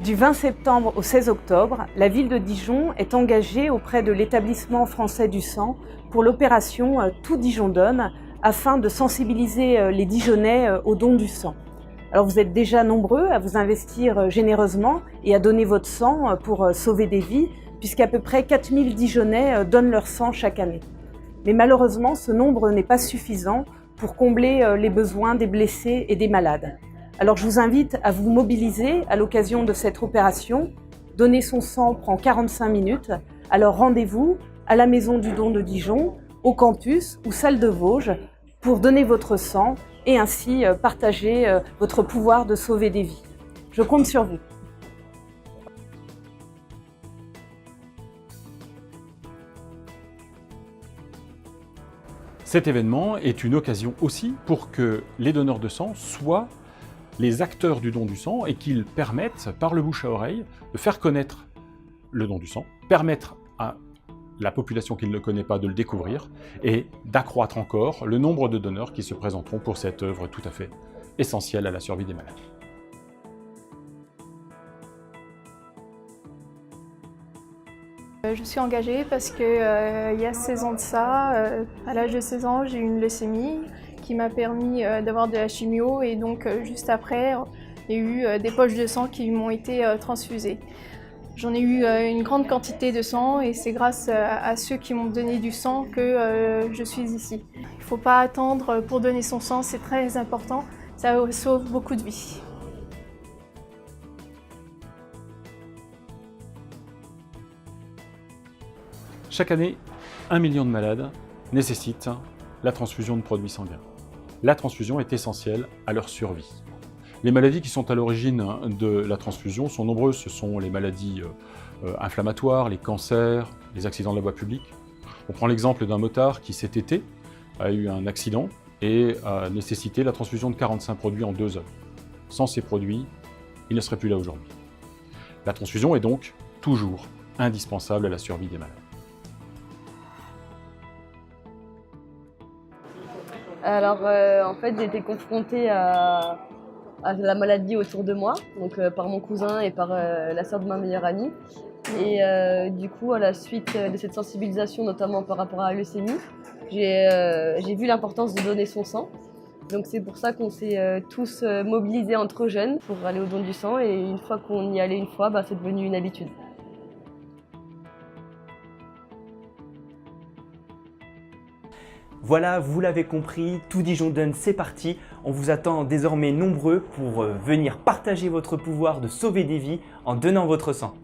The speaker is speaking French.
Du 20 septembre au 16 octobre, la ville de Dijon est engagée auprès de l'établissement français du sang pour l'opération Tout Dijon donne afin de sensibiliser les Dijonnais au don du sang. Alors vous êtes déjà nombreux à vous investir généreusement et à donner votre sang pour sauver des vies, puisqu'à peu près 4000 Dijonnais donnent leur sang chaque année. Mais malheureusement, ce nombre n'est pas suffisant pour combler les besoins des blessés et des malades. Alors je vous invite à vous mobiliser à l'occasion de cette opération. Donner son sang prend 45 minutes, alors rendez-vous à la Maison du Don de Dijon, au campus ou salle de Vosges pour donner votre sang et ainsi partager votre pouvoir de sauver des vies. Je compte sur vous. Cet événement est une occasion aussi pour que les donneurs de sang soient les acteurs du don du sang et qu'ils permettent, par le bouche à oreille, de faire connaître le don du sang, permettre à la population qui ne le connaît pas de le découvrir et d'accroître encore le nombre de donneurs qui se présenteront pour cette œuvre tout à fait essentielle à la survie des malades. Je suis engagée parce que il y a 16 ans de ça, à l'âge de 16 ans, j'ai eu une leucémie qui m'a permis d'avoir de la chimio et donc juste après, il y a eu des poches de sang qui m'ont été transfusées. J'en ai eu une grande quantité de sang et c'est grâce à ceux qui m'ont donné du sang que je suis ici. Il ne faut pas attendre pour donner son sang, c'est très important, ça sauve beaucoup de vies. Chaque année, 1 million de malades nécessitent la transfusion de produits sanguins. La transfusion est essentielle à leur survie. Les maladies qui sont à l'origine de la transfusion sont nombreuses. Ce sont les maladies inflammatoires, les cancers, les accidents de la voie publique. On prend l'exemple d'un motard qui cet été a eu un accident et a nécessité la transfusion de 45 produits en 2 heures. Sans ces produits, il ne serait plus là aujourd'hui. La transfusion est donc toujours indispensable à la survie des malades. Alors en fait j'ai été confrontée à la maladie autour de moi, donc par mon cousin et par la sœur de ma meilleure amie. Et du coup à la suite de cette sensibilisation, notamment par rapport à la leucémie, j'ai vu l'importance de donner son sang. Donc c'est pour ça qu'on s'est tous mobilisés entre jeunes pour aller au don du sang et une fois qu'on y allait une fois, c'est devenu une habitude. Voilà, vous l'avez compris, Tout Dijon donne, c'est parti. On vous attend désormais nombreux pour venir partager votre pouvoir de sauver des vies en donnant votre sang.